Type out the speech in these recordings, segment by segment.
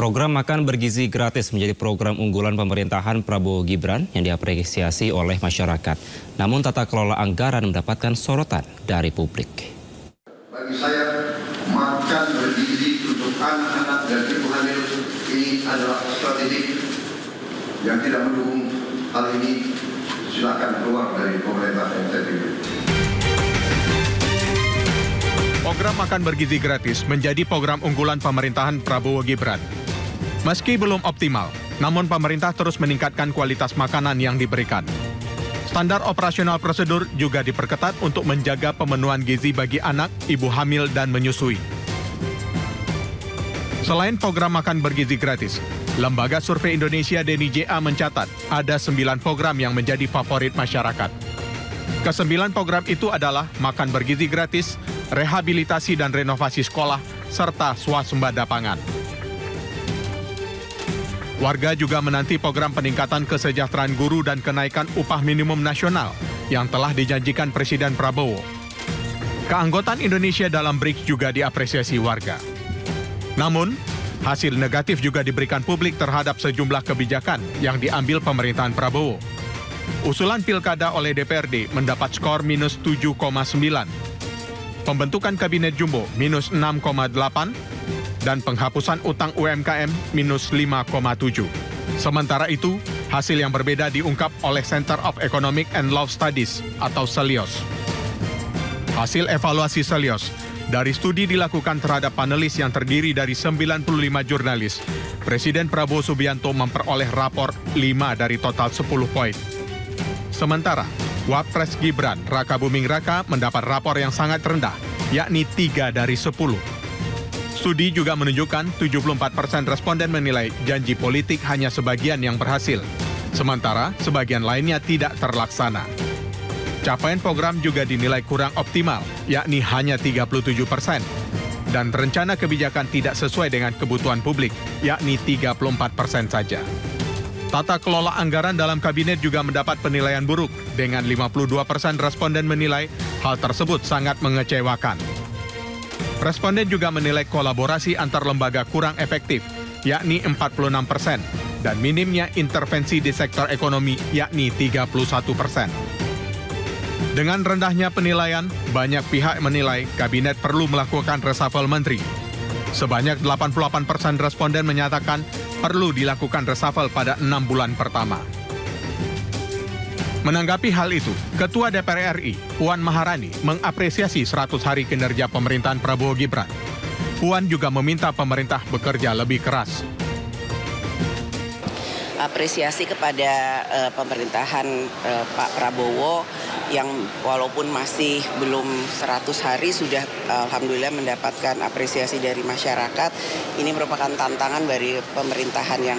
Program makan bergizi gratis menjadi program unggulan pemerintahan Prabowo Gibran yang diapresiasi oleh masyarakat. Namun tata kelola anggaran mendapatkan sorotan dari publik. Bagi saya, makan bergizi untuk anak-anak dan ibu hamil ini adalah strategi yang tidak mendukung hal ini. Silakan keluar dari pemerintah yang saya pilih. Program makan bergizi gratis menjadi program unggulan pemerintahan Prabowo Gibran. Meski belum optimal, namun pemerintah terus meningkatkan kualitas makanan yang diberikan. Standar operasional prosedur juga diperketat untuk menjaga pemenuhan gizi bagi anak, ibu hamil, dan menyusui. Selain program makan bergizi gratis, Lembaga Survei Indonesia DNIJA mencatat ada 9 program yang menjadi favorit masyarakat. Ke-9 program itu adalah makan bergizi gratis, rehabilitasi dan renovasi sekolah, serta swasembada pangan. Warga juga menanti program peningkatan kesejahteraan guru dan kenaikan upah minimum nasional yang telah dijanjikan Presiden Prabowo. Keanggotaan Indonesia dalam BRICS juga diapresiasi warga. Namun, hasil negatif juga diberikan publik terhadap sejumlah kebijakan yang diambil pemerintahan Prabowo. Usulan pilkada oleh DPRD mendapat skor minus 7,9. Pembentukan kabinet jumbo minus 6,8. Dan penghapusan utang UMKM minus 5,7. Sementara itu, hasil yang berbeda diungkap oleh Center of Economic and Law Studies atau CELIOS. Hasil evaluasi CELIOS dari studi dilakukan terhadap panelis yang terdiri dari 95 jurnalis, Presiden Prabowo Subianto memperoleh rapor 5 dari total 10 poin. Sementara, Wapres Gibran Raka Buming Raka mendapat rapor yang sangat rendah, yakni 3 dari 10. Studi juga menunjukkan 74% responden menilai janji politik hanya sebagian yang berhasil, sementara sebagian lainnya tidak terlaksana. Capaian program juga dinilai kurang optimal, yakni hanya 37%. Dan rencana kebijakan tidak sesuai dengan kebutuhan publik, yakni 34% saja. Tata kelola anggaran dalam kabinet juga mendapat penilaian buruk, dengan 52% responden menilai hal tersebut sangat mengecewakan. Responden juga menilai kolaborasi antar lembaga kurang efektif, yakni 46%, dan minimnya intervensi di sektor ekonomi, yakni 31%. Dengan rendahnya penilaian, banyak pihak menilai kabinet perlu melakukan reshuffle menteri. Sebanyak 88% responden menyatakan perlu dilakukan reshuffle pada 6 bulan pertama. Menanggapi hal itu, Ketua DPR RI, Puan Maharani, mengapresiasi 100 hari kinerja pemerintahan Prabowo Gibran. Puan juga meminta pemerintah bekerja lebih keras. Apresiasi kepada pemerintahan Pak Prabowo yang walaupun masih belum 100 hari sudah alhamdulillah mendapatkan apresiasi dari masyarakat. Ini merupakan tantangan dari pemerintahan yang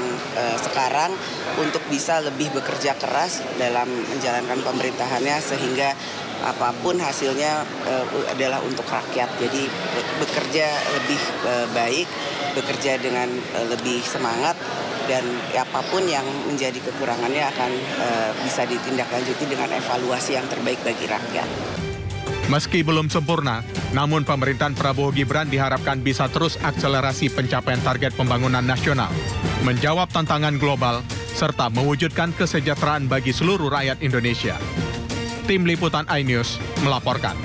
sekarang untuk bisa lebih bekerja keras dalam menjalankan pemerintahannya sehingga apapun hasilnya adalah untuk rakyat. Jadi bekerja lebih baik, bekerja dengan lebih semangat, dan apapun yang menjadi kekurangannya akan bisa ditindaklanjuti dengan evaluasi yang terbaik bagi rakyat. Meski belum sempurna, namun pemerintahan Prabowo Gibran diharapkan bisa terus akselerasi pencapaian target pembangunan nasional, menjawab tantangan global, serta mewujudkan kesejahteraan bagi seluruh rakyat Indonesia. Tim Liputan iNews melaporkan.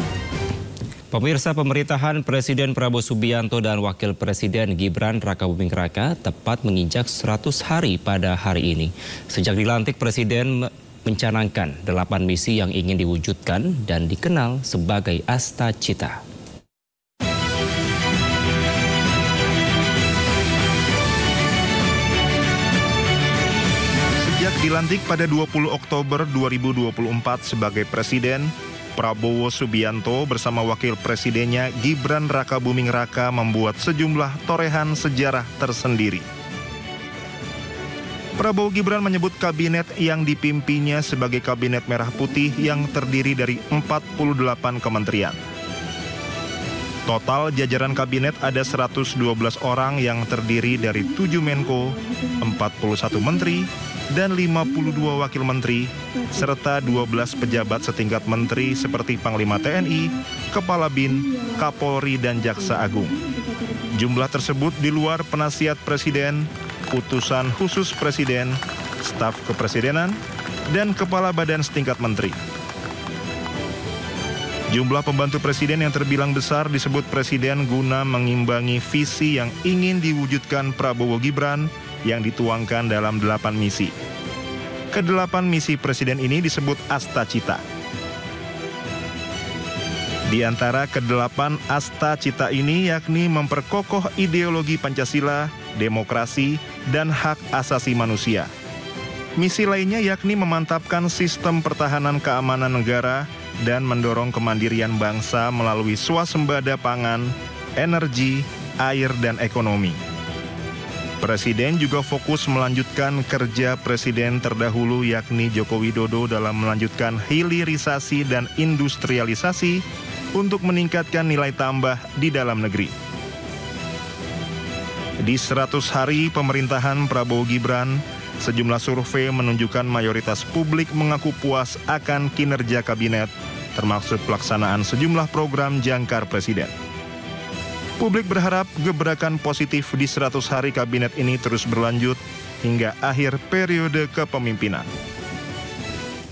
Pemirsa, pemerintahan Presiden Prabowo Subianto dan Wakil Presiden Gibran Raka Buming Raka tepat menginjak 100 hari pada hari ini. Sejak dilantik, Presiden mencanangkan 8 misi yang ingin diwujudkan dan dikenal sebagai Asta Cita. Sejak dilantik pada 20 Oktober 2024 sebagai Presiden, Prabowo Subianto bersama Wakil Presidennya Gibran Raka Buming Raka membuat sejumlah torehan sejarah tersendiri. Prabowo Gibran menyebut kabinet yang dipimpinnya sebagai kabinet merah putih yang terdiri dari 48 kementerian. Total jajaran kabinet ada 112 orang yang terdiri dari 7 Menko, 41 Menteri, dan 52 Wakil Menteri, serta 12 pejabat setingkat menteri seperti Panglima TNI, Kepala BIN, Kapolri, dan Jaksa Agung. Jumlah tersebut di luar penasihat presiden, utusan khusus presiden, staf kepresidenan, dan kepala badan setingkat menteri. Jumlah pembantu presiden yang terbilang besar disebut presiden guna mengimbangi visi yang ingin diwujudkan Prabowo Gibran yang dituangkan dalam 8 misi. Ke-8 misi presiden ini disebut Astacita. Di antara ke-8 Astacita ini yakni memperkokoh ideologi Pancasila, demokrasi, dan hak asasi manusia. Misi lainnya yakni memantapkan sistem pertahanan keamanan negara dan mendorong kemandirian bangsa melalui swasembada pangan, energi, air, dan ekonomi. Presiden juga fokus melanjutkan kerja presiden terdahulu yakni Joko Widodo dalam melanjutkan hilirisasi dan industrialisasi untuk meningkatkan nilai tambah di dalam negeri. Di 100 hari pemerintahan Prabowo Gibran, sejumlah survei menunjukkan mayoritas publik mengaku puas akan kinerja kabinet, termasuk pelaksanaan sejumlah program jangkar presiden. Publik berharap gebrakan positif di 100 hari kabinet ini terus berlanjut hingga akhir periode kepemimpinan.